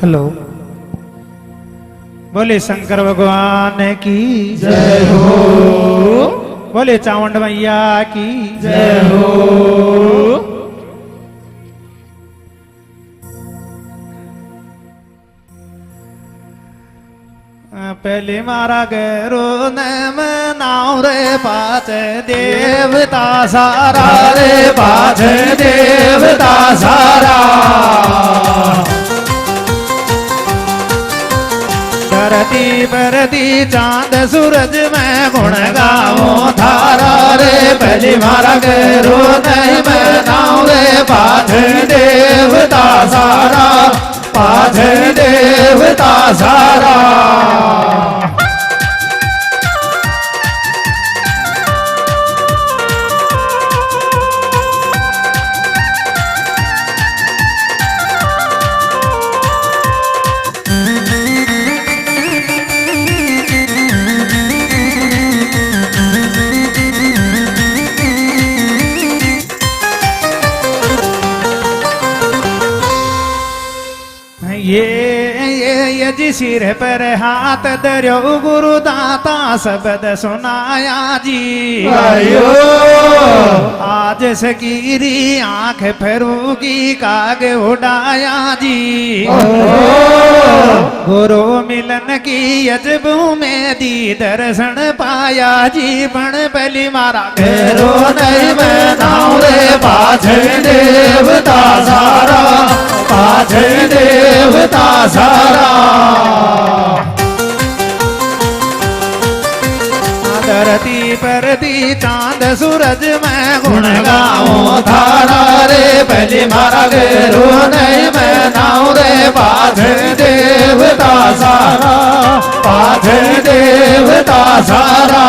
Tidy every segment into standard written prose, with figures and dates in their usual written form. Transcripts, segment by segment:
Hello. बोले शंकर भगवान की जय हो। बोले चामुंड मैया की जय हो। पहले मारा गैरो नम नाव रे पाच देवता सारा रे पाछ देवता सारा। धरती परती चांद सूरज में गुण गाओ थारा रे पहली मारा गैरो नम नाव रे पाछ देवता सारा। पाछ देवता सारा। ये जी सिर पर हाथ धर्यो गुरु दाता शब्द सुनाया जी। आयो आज सकीरी आंख फरूगी काग उड़ाया जी। गुरु मिलन की अजबू में दी दर्शन पाया जी। पण बलि मारा गैरो नहीं मैं नाव रे पाछ देवता सारा। पाछ देवता सारा। धरती परती चांद सूरज में गुण गाओ थारा रे पहली मारा गैरो नहीं मैं नाव रे पाछ देवता सारा। पाछ देवता सारा।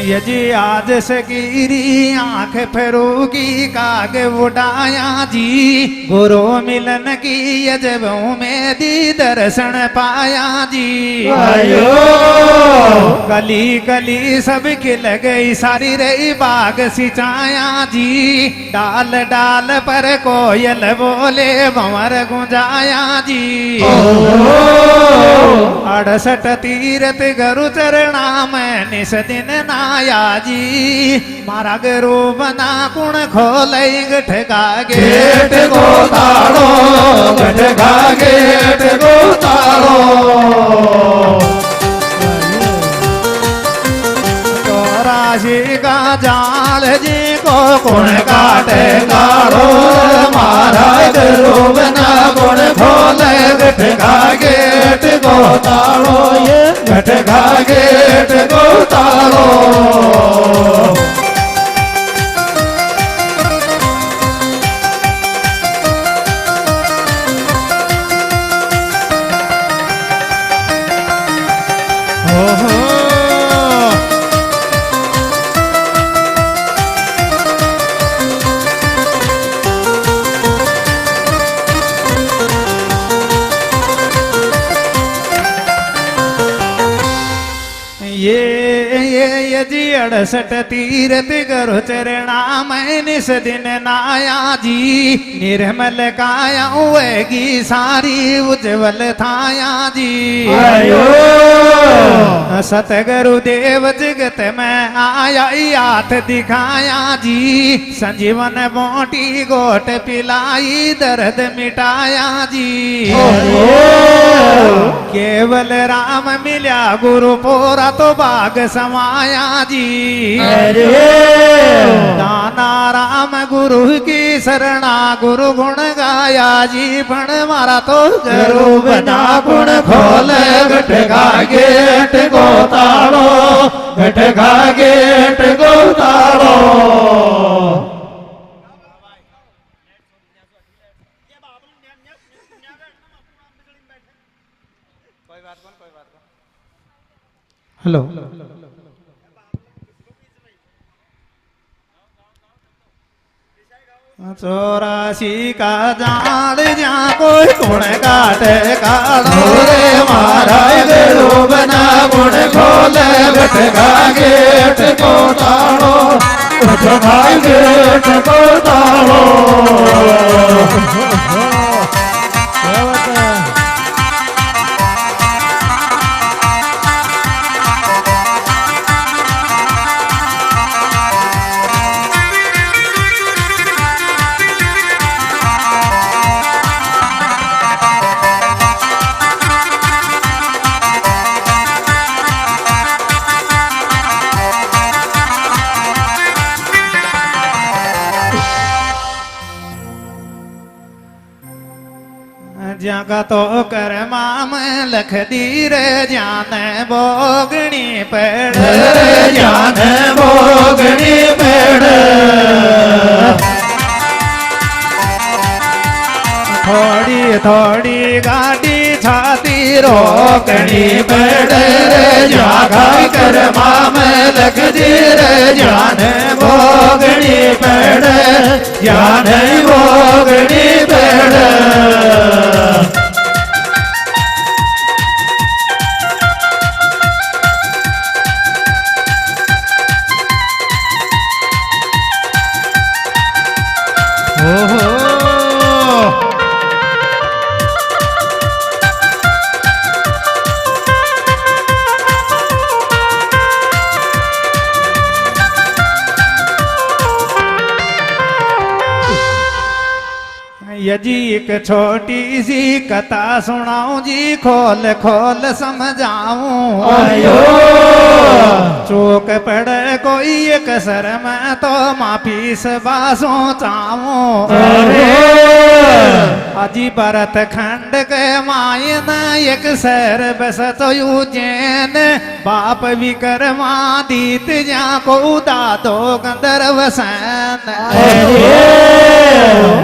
यजी आज सकीरी आंख फरूगी काग उड़ाया जी। गुरु मिलन की अजबों में दी दर्शन पाया जी। आयो कली कली सब खिल गई सारी रही बाग सिंचाया जी। डाल डाल पर कोयल बोले भंवर गुंजाया जी। 68 तीरथ गुरु चरणा में निस दिन नाया जी। मारा गुरु बना कुण खोले गठ का गेट को ताड़ो। गठ का गेट को ताड़ो। राशि का जाल जी को कुण काटे गाड़ो। मारा गुरु बना कुण खोले गठ का गेट को ताड़ो। ये गठ का गेट को ताड़ो। ये जी 68 तीरथ गुरु चरणा में निस दिन नाया जी। निर्मल काया उएगी सारी उज्जवल थाया जी। आयो सतगुरु देव जगत में आया हाथ दिखाया जी। संजीवन बोटी गोट पिलाई दर्द मिटाया जी। केवल राम मिल्या गुरु पोरा तो बाग समाया जी। दाना राम गुरु की शरणा गुरु गुण गाया जी। पण मारा तो गुरु बना गुण खोले गठ का गेट को ताड़ो। गठ का गेट को ताड़ो। हेलो। चौरासी का जाल जहाँ कोई गुण काटे काढ़ो रे महाराज बेड़ो बना गुण खोले बैठगा गेट को ताड़ो बैठगा गेट को ताड़ो जगा तो करमा में लख दीर जान बोगणी पेड़ जान भोगनी पेड़ थोड़ी थोड़ी गाड़ी छाती रोकनी पेड़ जागा करमा में लग जीर जान भोगनी पेड़ जान भोगनी पेड़ यजी एक छोटी सी कथा सुनाऊं जी खोल खोल समझाऊं आयो चूक पड़े कोई एक सर में तो माफी से बासों चाऊं अजी भरत खंड के मायन एक सर बस तो उज्जैन बाप विक्रमा दीत जा को दादो गंधर्व सैन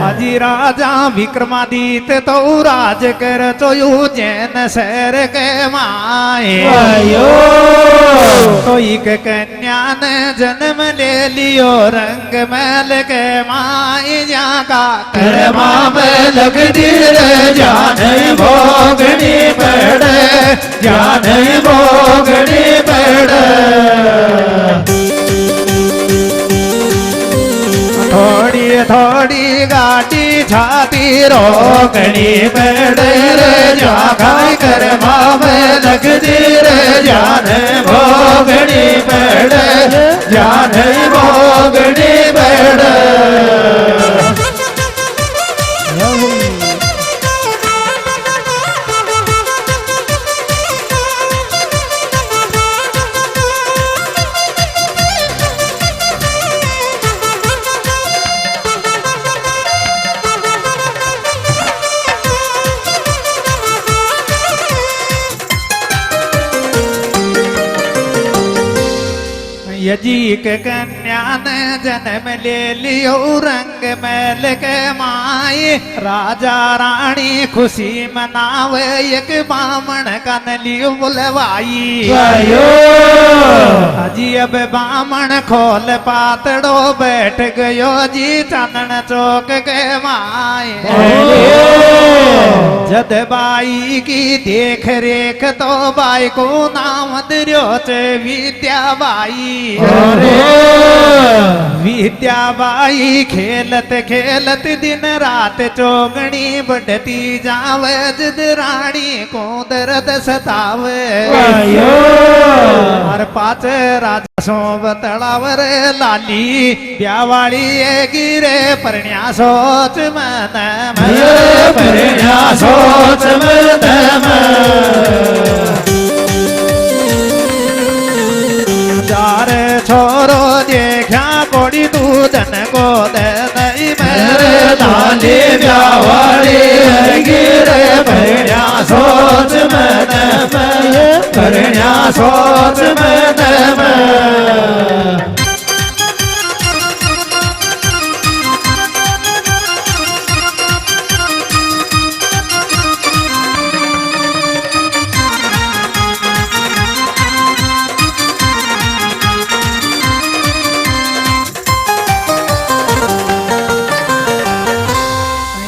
अजी राजा विक्रमादित्य तो राज कर तो उज्जैन शहर के माए तो एक कन्या ने जन्म ले लियो रंग महल के माए जाका करमा में लग दीर जान भोगनी पेड़ जान भोगनी पेड़ थोड़ी थोड़ी गाड़ी छाती रोकनी पेड़ जागा करमा में लग दीर जान भोगनी पेड़ जान भोगनी पेड़ यजी के कन्या ने जन्म ले लियो रंग महल के माए राजा रानी खुशी मनावे एक बामण कन लियो बुलवाई अजी अब बामण खोल पातड़ो बैठ गयो जी चानन चौक के माए जद बाई की देख रेख तो बाई को नाम दियो चे विद्याबाई विद्याबाई खेलत खेलत दिन रात चौगणी बढ़ती जावे जिद रानी को दर्द सतावे हर पाच राजा सो बतलावर लाली ब्यावाली गिरे परण्या सोच मन परण्या सोच मन चार छोरो देखा कोड़ी दूधन को दे दई मेरे लाली ब्यावाली गिरे परण्या सोच मन परण्या सोच मन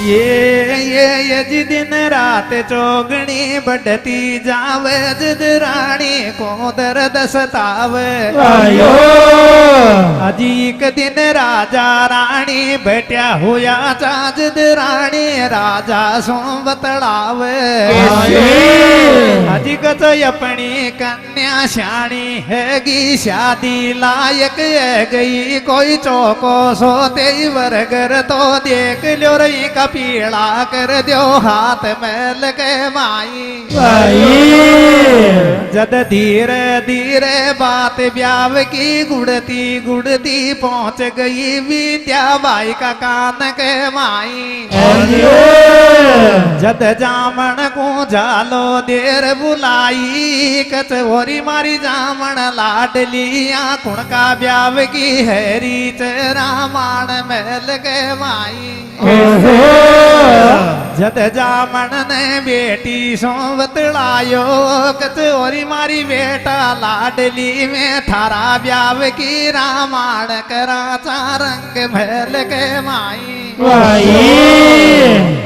ये जी दिन रात चौगनी बढ़ती जावे जिद रानी को दर्द सतावे आयो अजी एक दिन राजा रानी बैठा हुआ चाजद रानी राजा सो बतलावे अजी कच अपनी कन्या श्याणी हैगी शादी लायक है गई कोई चौको सोते वर्गर तो देख लो रही का पीड़ा कर दो हाथ मैल के माई जद धीरे धीरे बात ब्याव की गुड़ती गुड़ती पहुंच गई विद्या बाई का कान के माई जद जामन को जालो देर बुलाई कचोरी मारी जामन लाडलिया कुण का ब्याव की हैरी रामायण महल के माई जद जामन ने बेटी सो बतलायो कचोरी मारी बेटा लाडली में थारा ब्याव की रामायण करा रंग महल के माई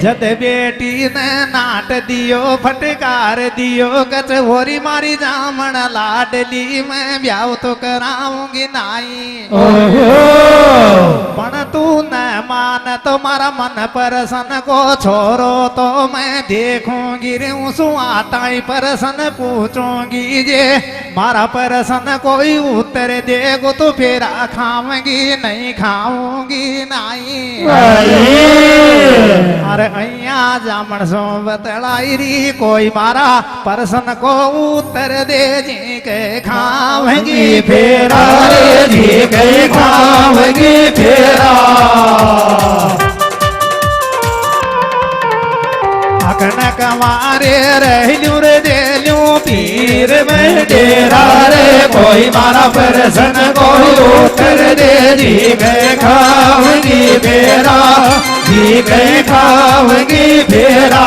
जद बेटी ने नाट दियो फटकार दियो कचोरी मारी जामन लाडली में ब्याव तो कराऊंगी नाई पण तू न मान तो मारा मन परसन को छोरो तो मैं देखूंगी सुआताई परसन पूछूंगी जे मारा परसन कोई उत्तर देगो तो फिर खाऊंगी नहीं खाऊंगी नहीं अरे अया जामन सो बतलाई री कोई मारा परसन को उत्तर दे जी के खाऊंगी फेरा रे जी के खाऊंगी फेरा अखन कमारे रहलू रे देलू पीर में डेरा रे कोई मारा परसन कोई उत्तर दे जी गए खाऊंगी फेरा जी गए खाऊंगी फेरा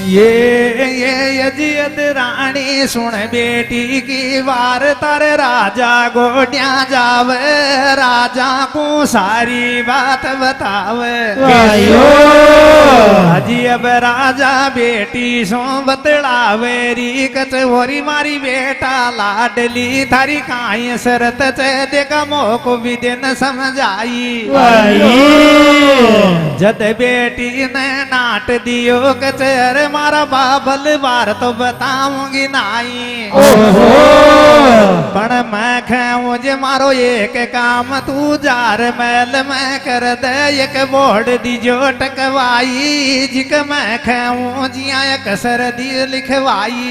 ये अजियत रानी सुन बेटी की वार तर राजा गोड्या जावे राजा को सारी बात बतावे अजी अब राजा बेटी सो बतलावे री कचोरी मारी बेटा लाडली थारी काई शरत चे देखा मोको भी दिन समझाई जद बेटी ने नाट दियो कचर मारा बाबल बार तो बताऊंगी नाई पण मैं खाऊं जे मारो एक काम तू जार मैल मैं कर दे एक बोर्ड दीजो टकवाई जिक मैं खाऊं जिया एक सरदी लिखवाई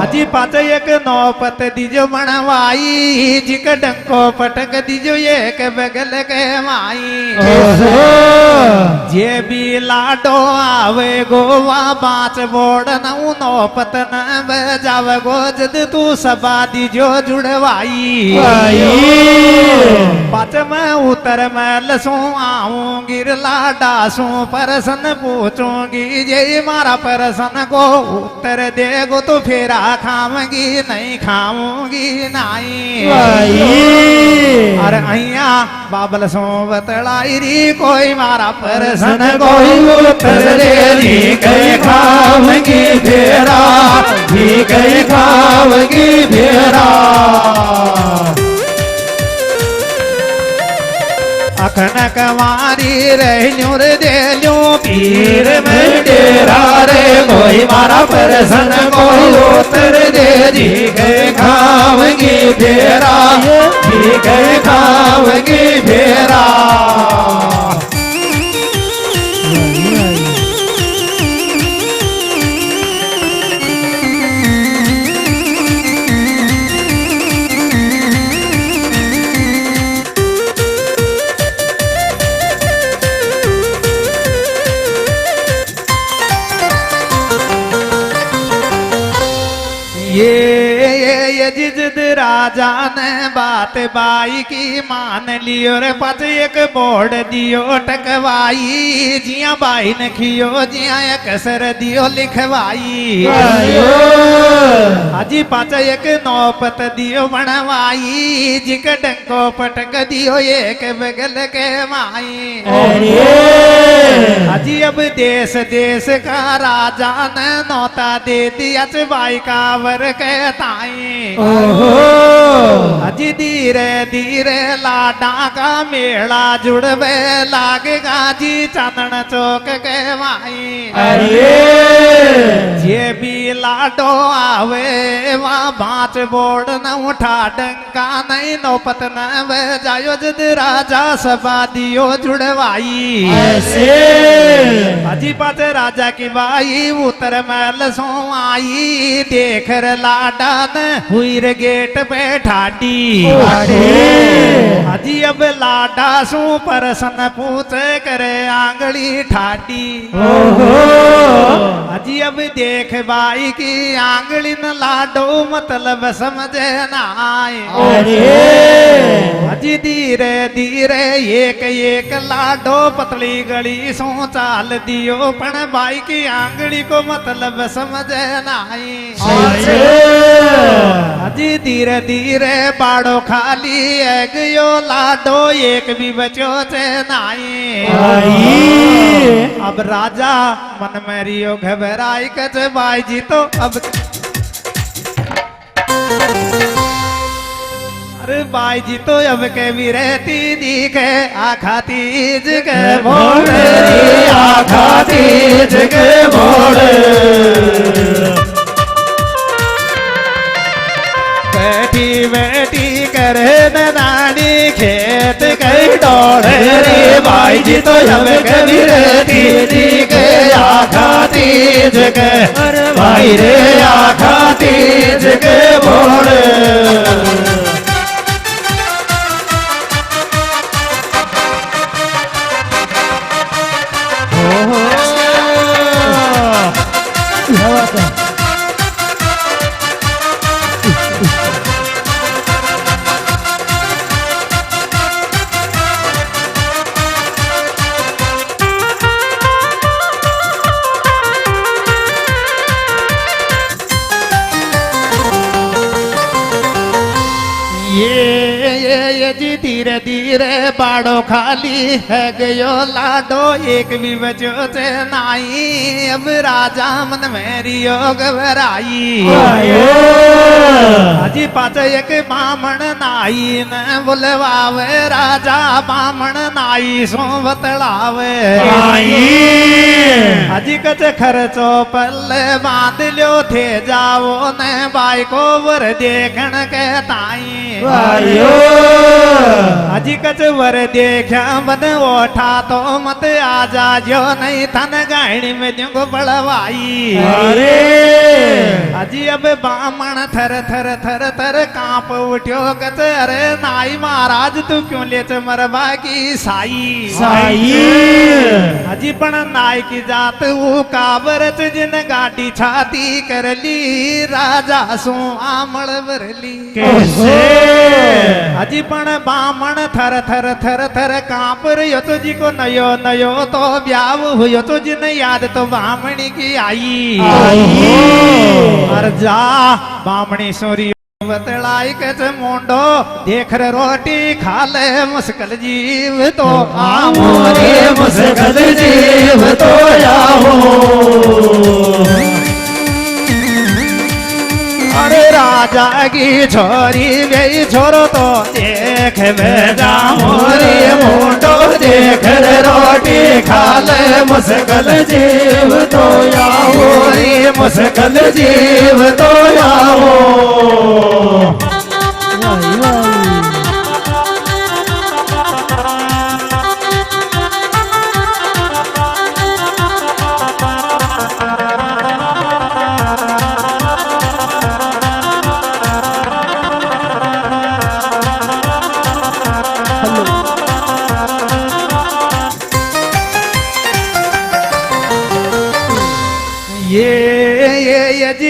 अजी पाच एक नौपत दीजो बनवाई जिक डंको पटक दीजो एक बगल के माई जे भी लाडो आवे गोवा बाच बोड़ नऊ नौपत न बजाव गो जद तू सबा दीजो जुड़वाई पाच में उतर मैं लसू आऊं गिरला डासू परसन पूछूंगी जे मारा परसन को उत्तर देगो तो फेरा खाऊंगी नहीं खाऊंगी नहीं अरे अया बाबल सो बतलाई री कोई मारा परसन कोई उत्तर दे दी गई खाऊंगी फेरा दी गई खाऊंगी फेरा अखन कमारी रहलू रे देलू पीर में डेरा रे कोई मारा परसन कोई उत्तर दे दी गए खाऊंगी फेरा दी गए खाऊंगी फेरा राजा ने बात बाई की मान लियो रे पाछ एक बोर्ड दियो टकवाई जिया बाई ने खियो जिया एक सर दियो लिखवाई हाजी पाछ एक नौपत दियो बनवाई जिक डंको पटक दियो एक बगल के माई हाजी अब देश देश का राजा ने नौता दे दिया बाई का वर कहताई हाजी धीरे धीरे लाडा का मेला जुड़वे लागेगा जी चांदन चौक के माई ये भी लाडो आवे वहाँ बाँच बोर्ड न उठा डंका नहीं नौपत न जायो जद राजा सभा दियो जुड़वाई हाजी पाच राजा की बाई उतर महल सो आई देख र लाडा न हुई रे गेट पे ठाडी हाजी अब लाडा सू परसन पूछे करे आंगली ठाडी हाजी अब देख बाई की आंगली न लाडो मतलब समझे ना आए हाजी धीरे धीरे एक एक लाडो पतली गली सो चाल दियो पण बाई की आंगली को मतलब समझे ना आई हाजी धीरे धीरे बाड़ो खाली है गयो लाडो एक भी बचो चे नाई अब राजा मन में रियो घबराई कच बाई जी तो अब अरे बाई जी तो अब के भी रहती दिखे आखा तीज के मोड़े आखा तीज के मोड़े बैठी बैठी करे नानी खेत कई डोड़े रे बाई जी तो अब के भी रहती दिखे आखा तीज के भाई रे आखा तीज के मोड़े ये जी धीरे धीरे बाड़ो खाली है गयो लाडो एक भी बचो से नाई अब राजा मन में रियो घबराई हाजी पाच एक बामण नाई न बुलवावे राजा बामण नाई सो बतलावे हाजी कच खर्चो पल्ले बांध लो थे जाओ न बाई को वर देखण के ताई हाजी कच वर देखा मन ओठा तो मत आ जा जो नहीं थन गाड़ी में जुग बड़वाई हाजी अब बामण थर थर थर थर कांप उठ्यो कच अरे नाई महाराज तू क्यों ले मरबा की साई हाजी पण नाई की जात वो काबर जिन गाड़ी छाती कर ली राजा सो आमल भरली हाजी पण बामण थर थर थर थर कांप रह्यो तो जी को नयो नयो तो ब्याव हुयो तो जिन याद तो बामणी की आई और जा बामणी सोरी बतलाई कच मोंडो देख रे रोटी खा ले मुश्किल जीव तो आओ रे मुश्किल जीव तो आओ अरे राजा की छोरी गई छोरो तो देख में जाओ रे मोटो देख रे रोटी खा ले मुश्किल जीव तो आओ रे मुश्किल जीव तो आओ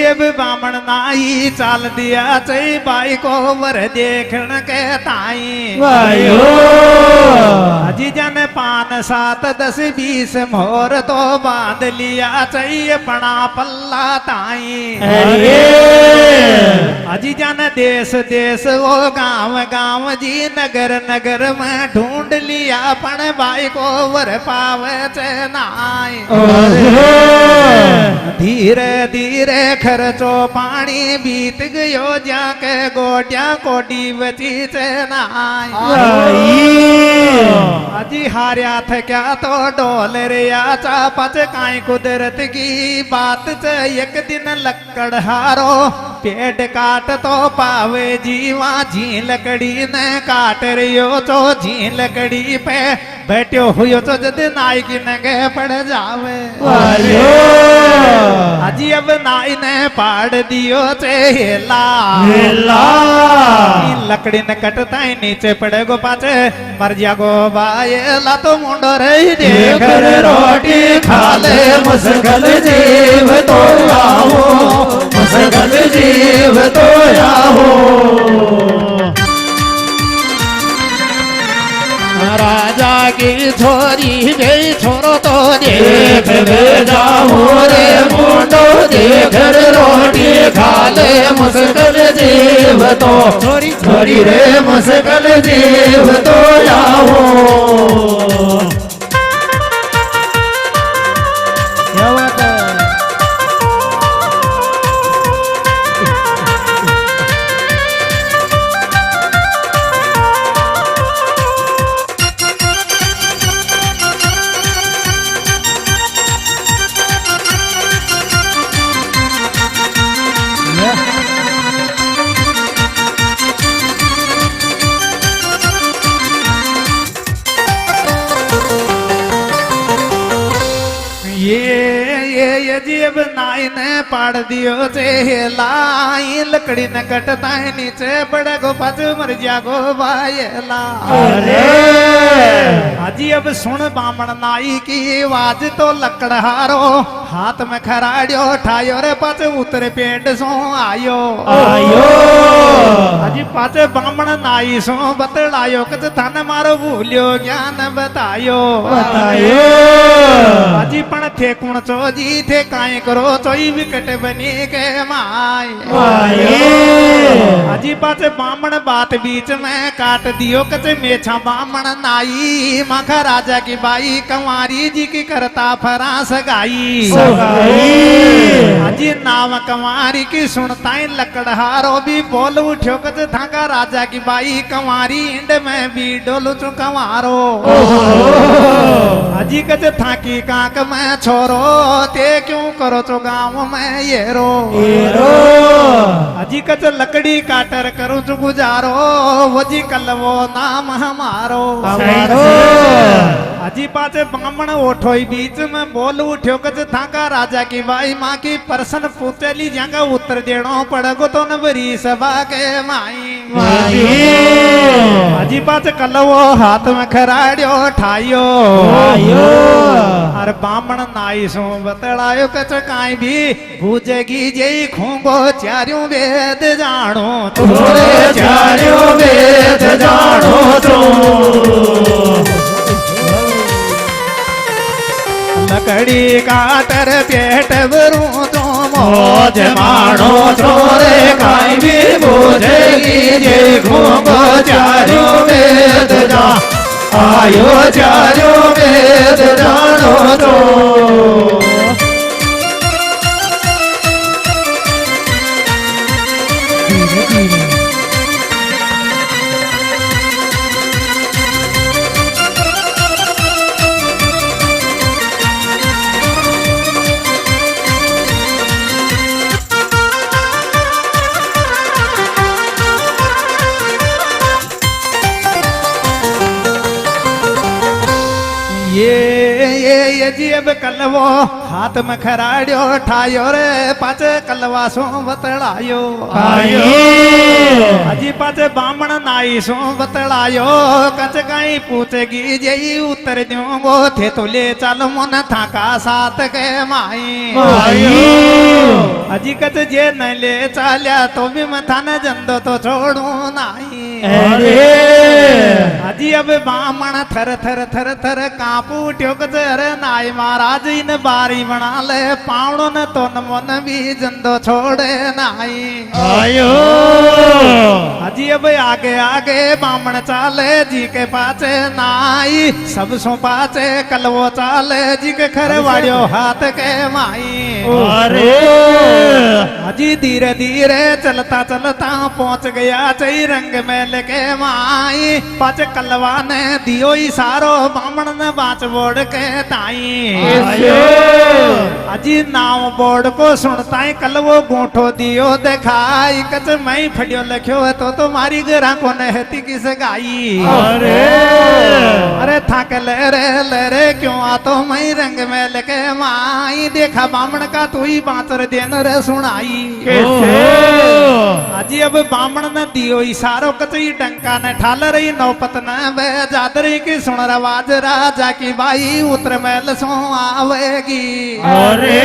ये अब बामण नाई चाल दिया चई बाई को वर देखण के ताई वायो अजी जन 5 7 10 20 मोहर तो बांध लिया चाहिए पड़ा पल्ला ताई अरे अजी जन देश देश वो गांव गांव जी नगर नगर में ढूंढ लिया पण बाई को वर पावे चनाई धीरे धीरे खर्चो पानी बीत गयो जाके गोटिया कोडी बची चनाई अजी हार्या थ क्या तो डोल रे आचा पच काई कुदरत की बात च एक दिन लक्कड़ हारो पेड़ काट तो पावे जीवा झी लकड़ी ने काट रियो तो झी लकड़ी पे बैठो हुयो तो जद नाई की नगे पड़ जावे अजी अब नाई ने पाड़ दियो चेला लकड़ी न कटता है नीचे पड़े गो पाचे मर जा गो बायला तो मुंडो रे देख रोटी खा ले मुसगल जीव तो आओ मुसगल जीव तो आओ राजा की छोरी गई छोरो तो देख ले जाओ रे मुंडो देख रोटी खा ले मुसगल जीव तो छोरी रे मुसगल जीव तो आओ ये जीव नाई ने पाड़ दियो लाई लकड़ी न कटता है नीचे बड़ा गो पच मर जा गो बायला अजी अब सुन बामण नाई की आवाज तो लकड़हारो हाथ में खराड़ियो ठायो रे पच उतर पेट सो आयो अजी पाच बामण नाई सो बतलायो कच थाने मारो भूलियो ज्ञान बतायो अजी पण थे कुण चो जी थे काए करो चोई विकट बनी के माय अजी पाचे बामण बात बीच में काट दियो कचे मेछा बामण नाई माखा राजा की बाई कंवारी जी की करता फरास गाई अजी नाम कंवारी की सुनताई लकड़हारो भी बोल उठ्यो कचे थाका राजा की बाई कंवारी इंड में भी डोलू चु कंवारो अजी कचे थाकी काक में छोरो ते क्यों करो तो गांव में ये रो अजी कच लकड़ी काटर करूं तो गुजारो वजी कलवो नाम हमारो अजी पाचे बामण ओठो बीच में बोल उठ्यो कच थाका राजा की बाई माँ की परसन पूतेली जंगा उत्तर देनो पड़गो तो नबरी सभा के माई अजी पाचे कलवो हाथ में खराड़ियो ठाइयो अरे बामण नाई सो बतलायो कच काई भी भूजगी जई खूंगो चार्यों वेद जानो तोरे चार्यों वेद जानो तो लकड़ी काटर पेट भरूं तो मौज मानो तोरे काई भी भूजगी जई खूंगो चार्यों वेद जा आयो चार्यों वेद जानो तो ये जी अब कलवो हाथ में खराड़ियो ठायो रे पाचे कलवा सो बतलायो आयो अजी पाचे बामण नाई सो बतलायो कच कहीं पूछेगी जई उत्तर दूंगो थे तो ले चल मन थाका साथ के माई आयो अजी कच जे न ले चाल्या तो भी मैं थाने जंदो तो छोड़ू नाई अरे अजी अब बामण थर थर थर थर कापू ट्योक अरे नाई महाराज इन बारी बना ले पावड़ो न तो न मन भी जंदो छोड़े नाई आयो अजी अब आगे आगे बामण चाले जी के पाचे नाई सब सो पाचे कलवो चाले जी के खरवाड़ियो हाथ के माई अरे अजी धीरे धीरे चलता चलता पहुंच गया चई रंग में लेके माई पाच कलवा ने दियो इशारो बामण ने बाच बोर्ड के ताई आयो अजी नाव बोर्ड को सुनता ही कलवो गोठो दियो दिखाई कच मई फड़ियो लिखियो है तो तुम्हारी गरा को नहती किस गाई अरे थक ले रे क्यों आ तो मई रंग में लेके माई देखा बामण का तू ही बांतर देन रे सुनाई अजी अब बामण ने दियो इशारो कचई डंका ने ठाल रही नौपत न वे जाद रही की सुन रवाज राजा की बाई उतर मैल सो आवेगी अरे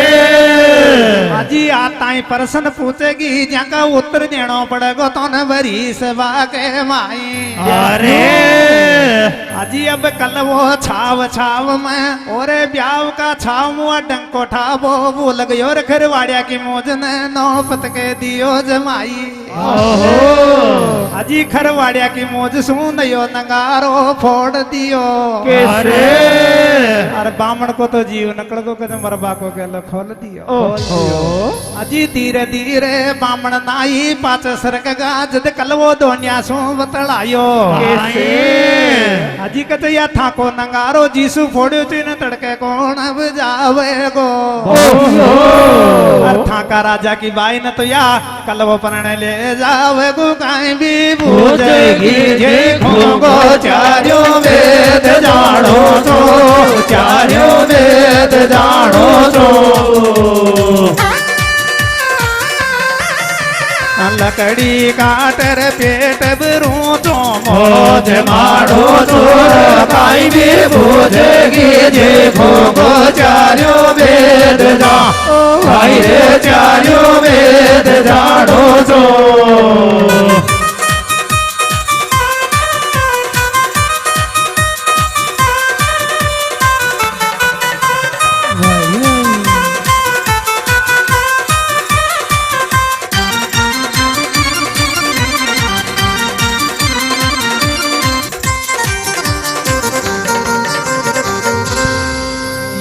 अजी आता ही परसन पूछेगी जहाँ उत्तर देनो पड़ेगो तो न भरी सभा के माई अरे अजी अब कल वो छाव छाव में और ब्याव का छाव मुआ डंको ठाबो वो लग योर खरवाड़िया की मोज ने नौपत के दियो जमाई अजी खरवाड़िया की मौज सुन यो नंगारो फोड़ दियो अरे अरे बामण को तो जीव नकड़ को कदम मरबा को गलो खोल दियो अजी धीरे धीरे बामण नाई पाच सरक गा जद कलवो दोनिया सो बतलायो अजी कतया था को नंगारो जीसु फोड़ियो चिन तड़के कौन बजावे गो अर्था का राजा की बाई न तो या कलवो परण ले जावे गो काई भी बूझेगी जे खोगो चार्यो वेद जानो तो चार्यो वेद जानो तो लकड़ी काटर पेट बरू तो मौज मारो चोर काई भी बूझेगी जे खोगो चार्यो वेद जानो काई रे चार्यो वेद जानो तो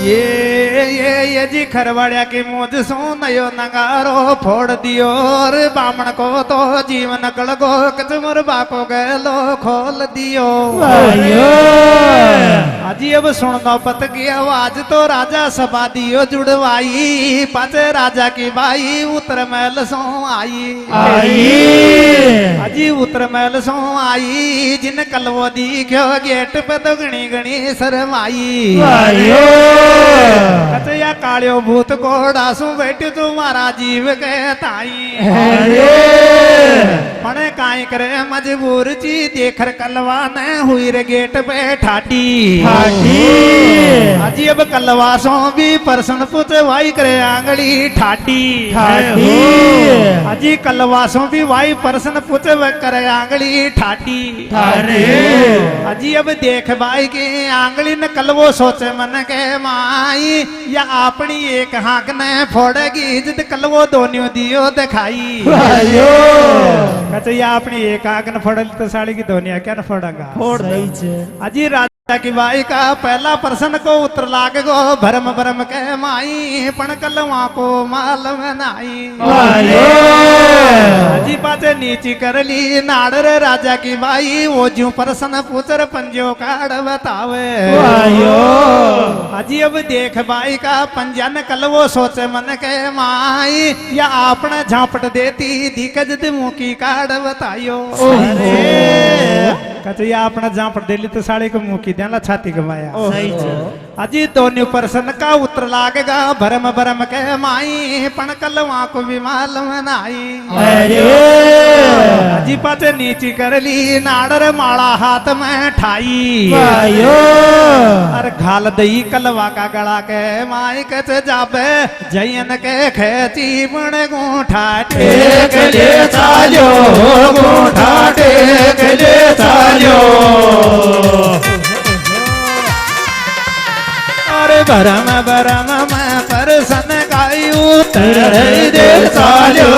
ये जी खरवाड़िया की मौज सो नयो नगारो फोड़ दियो और बामण को तो जीवन कड़गो कचमर बाको गलो खोल दियो अजी अब सुन नौपत की आवाज तो राजा सभा दियो जुड़वाई पाचे राजा की बाई उतर महल सो आई अजी उतर महल सो आई जिन कलवो दिख्यो गेट पे तो गणी गणी शरमाई कचया कालियो भूत घोड़ा सु बैठो तुम्हारा जीव के ताई पणे काई करे मजबूर ची देखर कलवा न हुई रे गेट पे ठाटी अजी अब कलवा सो भी परसन पुत वाई करे आंगली ठाटी अजी कलवा सो भी वाई परसन पुत करे आंगली ठाटी अजी अब देख भाई की आंगली न कलवो सोचे मन के माई या अपनी एक हाक ने फोड़ेगी जिद कलवो दोनियो दियो दिखाई या अपनी एक हाक ने फोड़ तो साड़ी की दोनिया क्या न फोड़ेगा फोड़ अजी राजा की बाई का पहला प्रश्न को उत्तर लाग गो भरम भरम के माई पण कलवा को मालूम नाई अजी पाचे नीची कर ली नाड़र राजा की बाई वो ज्यों प्रश्न पूछर पंजो काढ़ बतावे अजी अब देख बाई का पंजन कलवो सोचे मन के माई या आपने झापट देती दिकज मुखी काढ़ बतायो कच या अपना जहाँ पर दिल्ली तो साड़ी को मुंह की देला छाती कमाया सही छे अजी दोनों परसन का उतर लागेगा भरम भरम के माई पण कलवा को भी मालूम नाई अरे अजी पाचे नीची कर ली नाडर माला हाथ में ठाई वायो अरे घाल दई कलवा का गला के माई कच जाबे जयन के खेची बण गोठा टेक ले चालो गोठा टेक ले चालो अरे भरम भरम में परसन गाई उतर दे चालो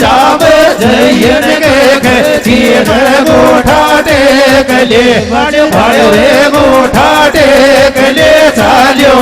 जाबे जयन के जीव गोठा टेक ले भाड़ो रे गोठा टेक ले चालो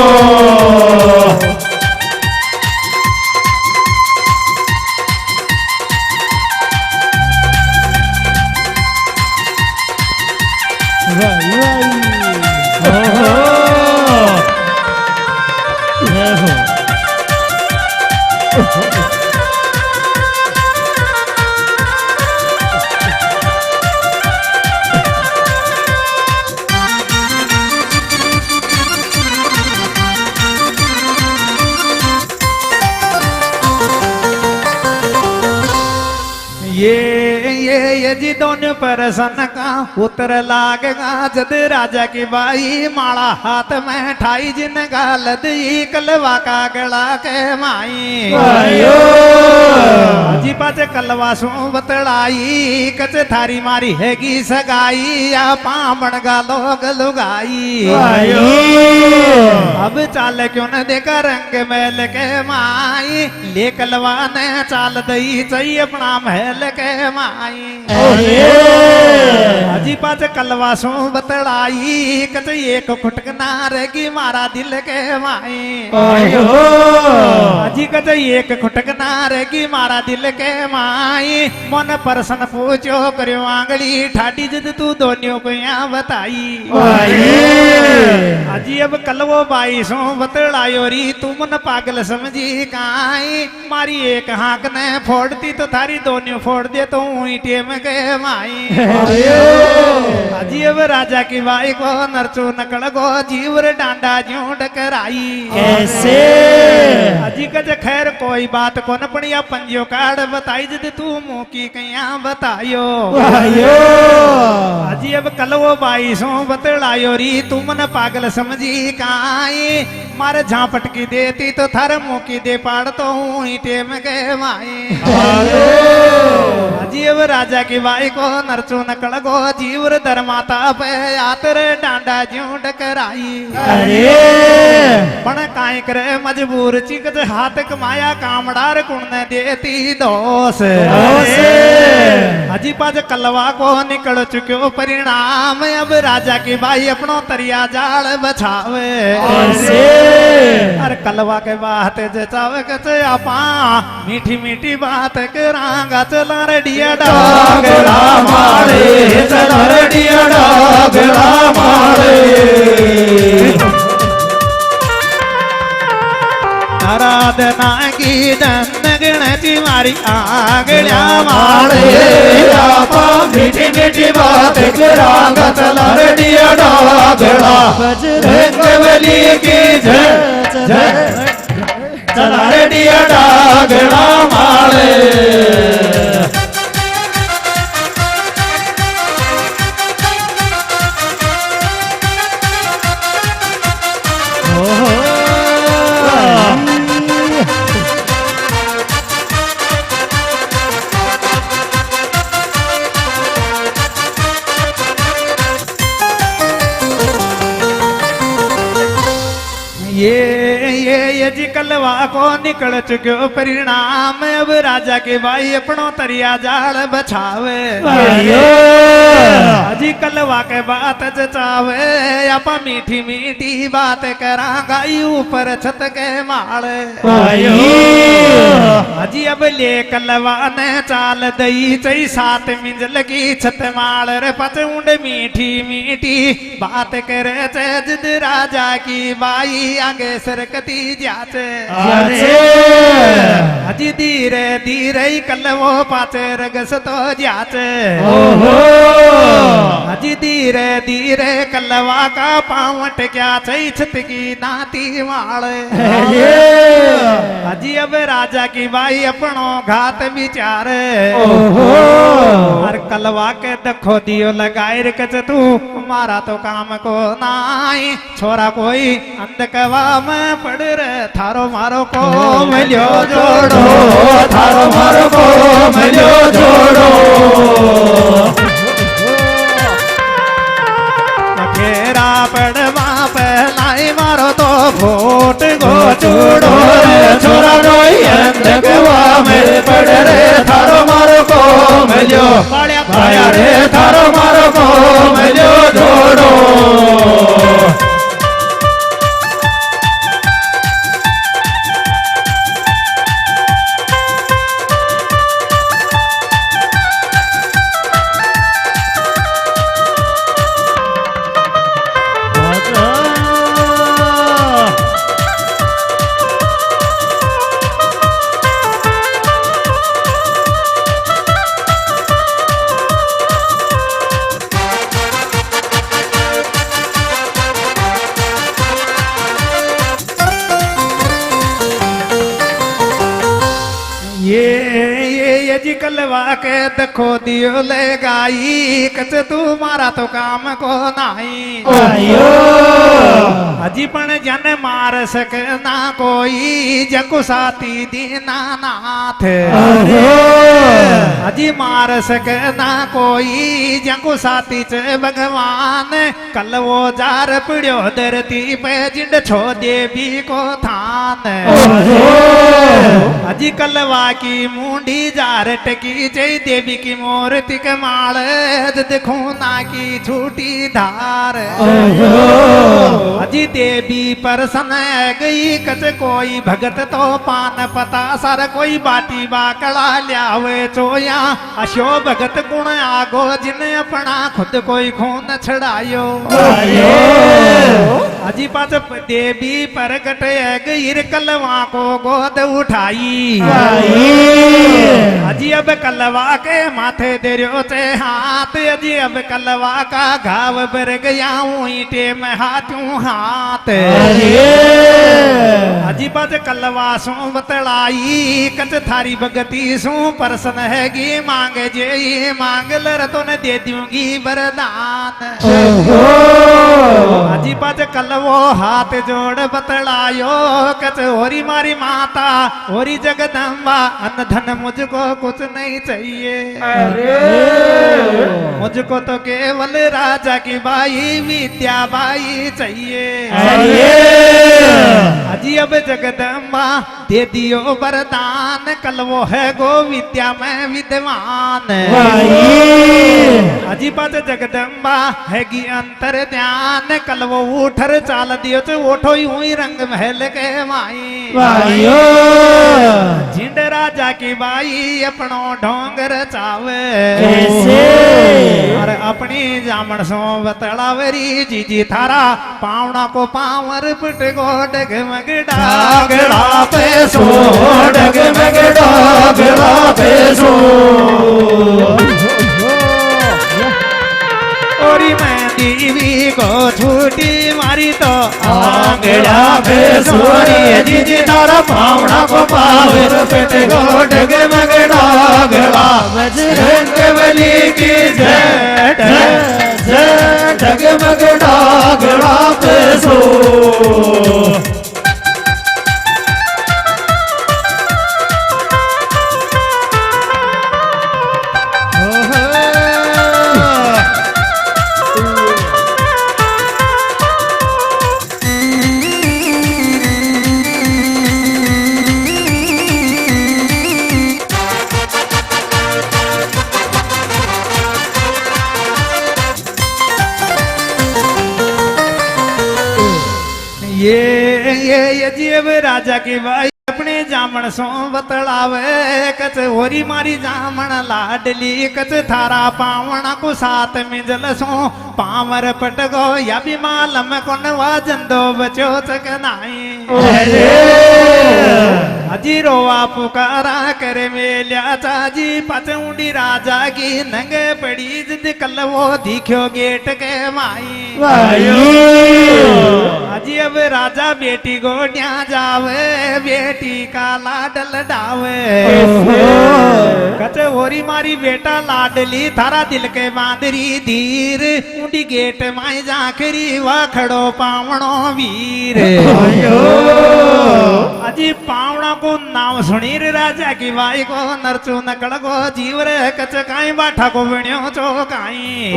ये जी दोनों परसन का उतर लागेगा जद राजा की बाई माला हाथ में ठाई जिन गालद कलवा का गला के माई जी पाचे कलवा सु बतड़ाई कच थारी मारी हैगी सगाई या पामण गालो गलुगाई अब चाल क्यों न देखा रंग मैल के माई ले कलवा ने चाल दई चाहिए अपना महल के माई अजी पाच कलवा सु बतड़ाई कच एक खुटकना रेगी मारा दिल के माई अजी कच एक खुटकना रेगी मारा दिल के माई मन परसन पूछो करियो आंगली ठाडी जद तू दोनियों को यहाँ बताई अजी अब कलवो बाई सो बतड़ायो री तू मन पागल समझी काई मारी एक हाक ने फोड़ती तो थारी दोनियों फोड़ दे तो ईटे में गए माई अजी अब राजा की बाई को नरचो नकड़ को जीवर डांडा ज्यों डकराई कैसे अजी कज खैर कोई बात को न पड़िया पंजियो कार्ड बताई जद तू मुंह की कया बतायो अजी अब कलवो बाई सो बतड़ायो री तू मन पागल समझी काई मारे झापट की देती तो थार मुंह की दे पाड़ तो ईटे में गए माई अजी अब राजा की बाई को नरचो नकड़ को जीवर धर्माता पे आतर डांडा ज्यों डकराई पण काई करे मजबूर चिकत हाथ कमाया कामडार कुण ने देती दोष अजी पाज कलवा को निकल चुक्यो परिणाम अब राजा की बाई अपनो तरिया जाल बछावे अरे कलवा के बात जचावे कचे आपा मीठी मीठी बात करांगा चला रडिया डागड़ा मारे चला रडिया डागड़ा मारे आराधना की गणती मारी आगल्या मारे आपा मीठी मीठी बात करांगा चला रडिया डागड़ा बजरंगबली की जय जय चला रडिया डागड़ा मारे ये जी कलवा को निकल चुक्यो परिणाम अब राजा के भाई अपनो तरिया जाल बछावे अजी कलवा के बात जचावे आपा मीठी मीठी बात करा गाई ऊपर छत के माल अजी अब ले कलवा ने चाल दई चई सात मिंजल की छत माल रे पचउंड मीठी मीठी बात करे जिद राजा की बाई आगे सरकती जाचे अजी धीरे धीरे कलवो पाचे रगस तो जाचे हजी धीरे धीरे कलवा का पावट क्या चई छत की नाती वाले हजी अब राजा की बाई अपनो घात विचार और कलवा के दखो दियो लगाए कच तू मारा तो काम को नाई छोरा कोई अंधकवा में पड़ रे थारो मारो को मिलो जोड़ो थारो मारो को मिलो जोड़ो फेरा पड़वा पहलाई मारो तो फोट गो चूड़ो छोरा रोई अंधकवा में पड़ रे थारो मारो को मिलो पाया रे थारो मारो को मिलो जोड़ो ये जी कलवा के दखो दियो ले गाई कच तू मारा तो काम को नाही हजी पण जन मार सक ना कोई जको साथी दीना नाथ हजी मार सक ना कोई जको साथी च भगवान कल वो जार पिड़ो धरती पे जिंड छो देवी को थान हजी कलवा की मुंडी जार टकी जय देवी की मूर्ति के माल देखो ना की झूठी धार हजी देवी परसन गई कच कोई भगत तो पान पता सर कोई बाटी बाकड़ा लियावे चोया अशो भगत गुण आगो जिन अपना खुद कोई खून छड़ायो हजी पाच देवी प्रगट गई कलवा को गोद उठाई हजी अब कलवा के माथे दरियो से हाथ हजी अब कलवा का घाव बर गया ईटे में हाथों हाथ हजी बज कलवा सो बतलाई कच थारी भगती सो परसन हैगी मांग जे ये मांग लर तो न दे दूंगी वरदान हजी बज कलवो हाथ जोड़ बतलायो कच होरी मारी माता होरी जगदम्बा अन्न धन मुझको कुछ नहीं चाहिए मुझको तो केवल राजा की बाई विद्या बाई चाहिए हजी अब जगदम्बा दे दियो वरदान कल वो है गो विद्या में विद्वान हजी बात जगदम्बा हैगी अंतर ध्यान कल वो उठर चाल दियो तो उठो हुई रंग महल के माई जिंड राजा की बाई अपनो ढोंग रचावे और अपनी जामन सो बतलावरी जीजी थारा पावना को पावर पिट गो डगमग डागड़ा पे सो डगमग डागड़ा पे सो ओरी मैं दीवी को छूटी मारी तो आंगड़ा पे सोरी जीजी तारा पावना को पावर पिट गो डगमग डागड़ा बजरंग बली की जय जय डगमग डागड़ा पे सो ये जीव राजा की बाई अपने जामन सो बतलावे कच होरी मारी जामन लाडली कच थारा पावना को साथ में जल सो पावर पट गो या भी मालम कोन वा जंदो बचो चक नाई हजी रोवा पुकारा करे मेल्या चाजी पचऊंडी राजा की नंगे पड़ी जिद कल वो दिख्यो गेट के माई हजी अब राजा बेटी गोड्या जावे बेटी का लाडल डावे कचे होरी मारी बेटा लाडली थारा दिल के बांदरी धीर ऊंडी गेट माई जाखरी वा खड़ो पावणो वीर अजी पावणा को नाम सुनी रे राजा की वाई को नरचू नकड़ को जीव रे कच काई बाठा को विण्यो चो काई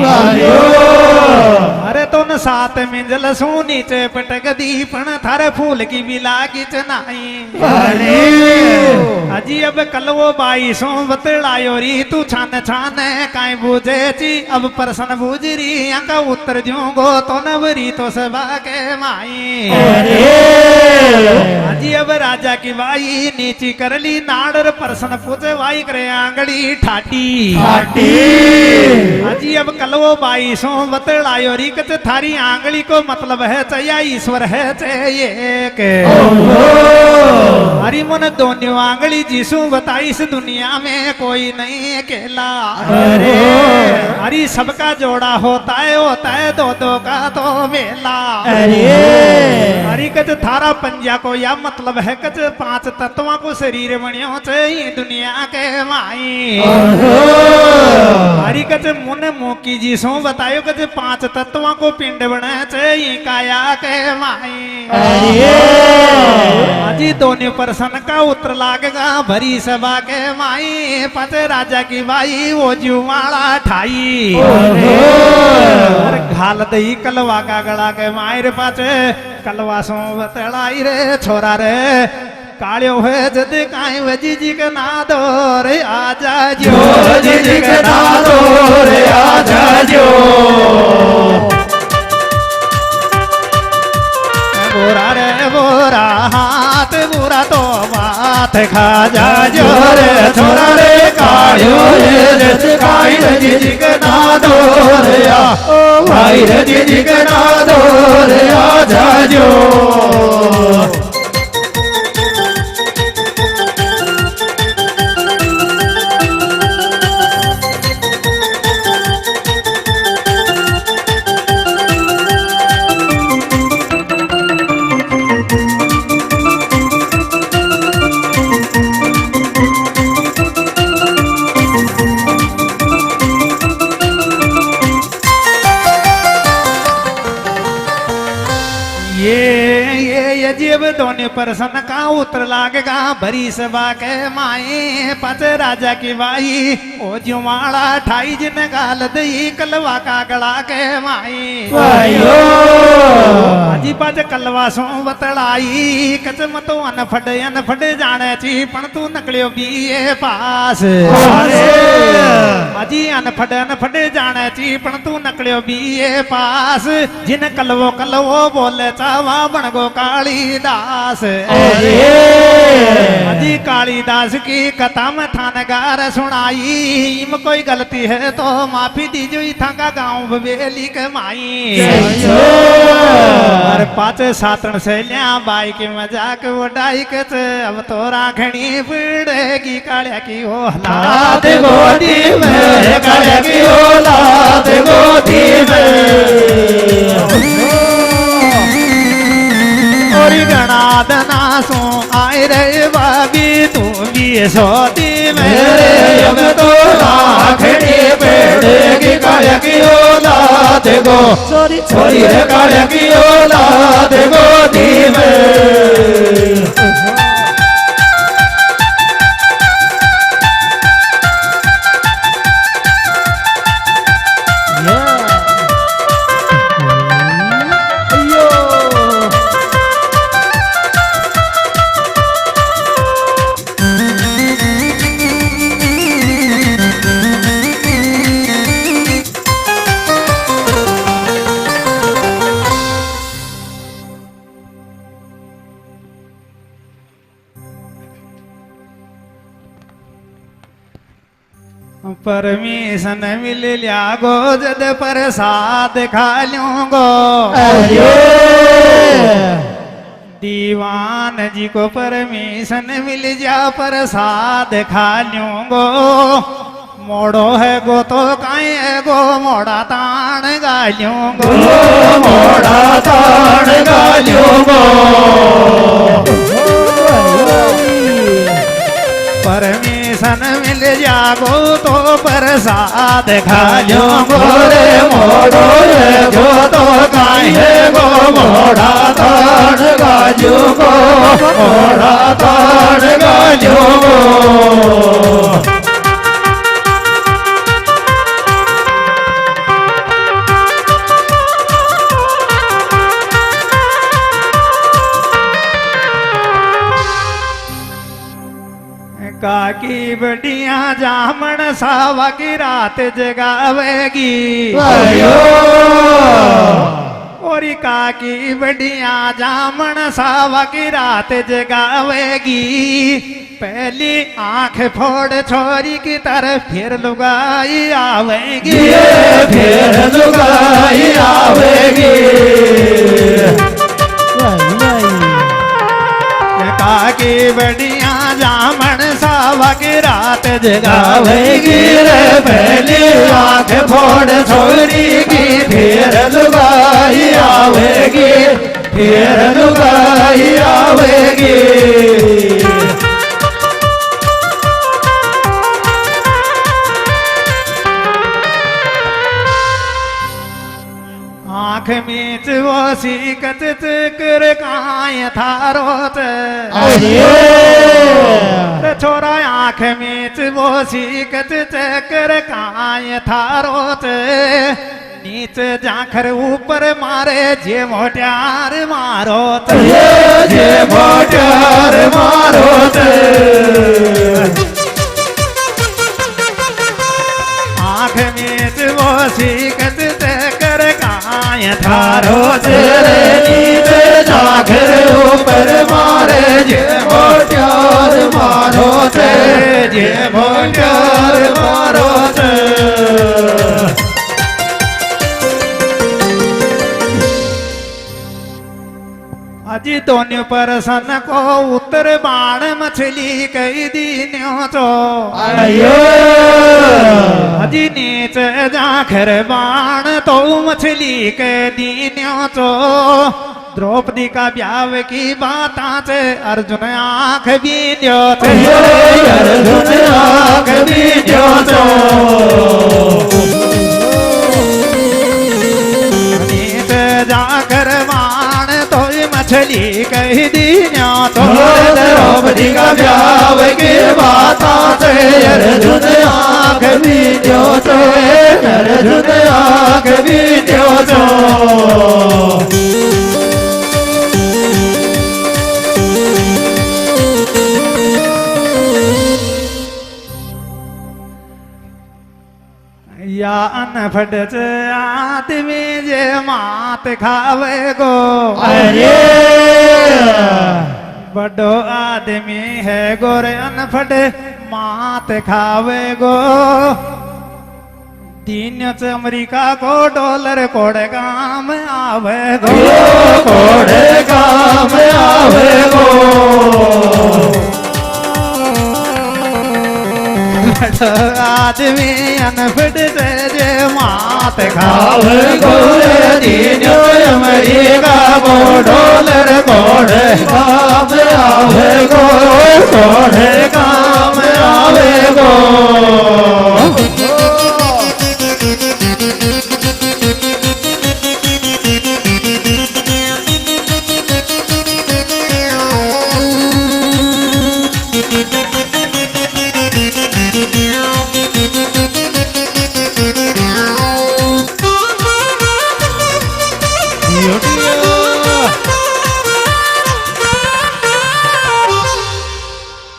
अरे तो न सात मिंजल सू नीचे पटक दीपन थारे फूल की बिला की चनाई अजी अब कल वो बाई सो बतलायो री तू छान छान काई बूझे ची अब परसन बूझरी अंका उत्तर दूंगो तो नवरी तो सबा के माई अजी अब राजा की वाई नीची करली नाडर परसन पूछे वाई करे आंगड़ी ठाटी अजी अब कलवो बाई सो बतलायो री कच थारी आंगली को मतलब है चया ईश्वर है चाहिए एक हरी मन दोनों आंगली जीसु बताई इस दुनिया में कोई नहीं अकेला हरी सबका जोड़ा होता है दो दो का तो मेला हरी कच थारा पंजा को या मतलब है कच पांच तत्वों को शरीर बनियो चाहिए दुनिया के माई हरी कच मुन मुकी जी सो बतायो कच पांच तत्वों को पिंड बने चाहिए काया के माई अजी दोनों परसन का उत्तर लागेगा भरी सभा के माई पच राजा की बाई वो जुमाड़ा ठाई घाल दही कलवा का गड़ा के मायर पाच कलवा सो बतलाई रे छोरा रे कालियो है जद काई वजी जी के नादो रे आजा जो जी के नादो रे आजा जो बोरा रे बोरा हाथ बुरा तो बात खा जा जो रे छोरा रे कालियो है जद काई वजी जी के नादो रे आ भाई रे जी के नादो रे आजा जो जब दोनों परसन का उत्तर लागेगा भरी सभा के माए पच राजा की बाई ओ जुमाड़ा ठाई जिन गाल दई कलवा का गड़ा के माई अजी पच कलवा सो बतलाई कच मतो अनफड जाने ची पण तू नकलियो बीए पास अजी अनफड जाने ची पण तू नकलियो बीए पास जिन कलवो बोले चावा बनगो काली दास अजी कालीदास की कथा में थानगार सुनाई इम कोई गलती है तो माफी दीजिए थांगा गांव बवेली के माई और पाँच सातन से लिया बाई की मजाक उड़ाई के अब तो राखनी पड़ेगी कालिया की औलाद गोदी में कालिया की औलाद गोदी में और गणादना सो आए रे बाबी तू भी सोती मेरे अब तो राखड़ी पड़ेगी कालिया की औलाद गो छोरी रे कालिया की औलाद गोदी में परमिशन मिल लिया गो जद प्रसाद खा लूंगो दीवान जी को परमिशन मिल जा प्रसाद खा लूंगो मोड़ो है गो तो काई है गो मोड़ा तान गालूंगो मोड़ा तान गालूंगो परमिशन मिल जागो तो प्रसाद खा लूंगो रे मोड़ो है गो तो काई है गो मोड़ा तान गालूंगो मोड़ा तान गालूंगो काकी बड़िया जामन सावा की रात जगावेगी और काकी बड़िया जामन सावा की रात जगावेगी पहली आंख फोड़ छोरी की तरफ फिर लुगाई आवेगी फिर लुगाई आवेगी काकी बड़िया जामन सावा की रात जगावेगी रे पहली आंख फोड़ छोरी की फिर लुगाई आवेगी फिर लुगाई आवेगी आँख मीच वो सीकत चक्र काय थारोत छोरा आँख मीच वो सीकत चक्र काय थारोत नीच जाखर ऊपर मारे जे मोट्यार मारोत जे मोट्यार मारोत आँख मीच वो सीकत चक्र काय थारो तेरे नीचे जाकर ऊपर मारे जे मोट्यार मारो ते जे मोट्यार मारो ते अजी दोनों परसन को उत्तर बाण मछली कई दीन्यों तो आयो अजी नीच जाखर बाण तो मछली के दीन्यों तो द्रौपदी का ब्याह की बात से अर्जुन आंख बीन्यो थे अर्जुन आंख बीन्यो तो नीच जाकर बाण तो मछली कही दीन्यो तो द्रौपदी का ब्याह की बात से अर्जुन आंख बीन्यो तो अर्जुन आंख बीन्यो तो या अनफट आदमी जे मात खावे गो अरे बड़ो आदमी है गोरे अनफट मात खावे गो दीन से अमेरिका को डॉलर कोड़े काम आवे गो कोड़े काम आवे गो आदमी अनफट से जे मात खावे गोरे दीन अमेरिका को डॉलर कोड़े काम आवे गो कोड़े काम आवे गो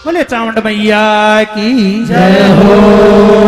बोले चामुंड मैया की जय हो।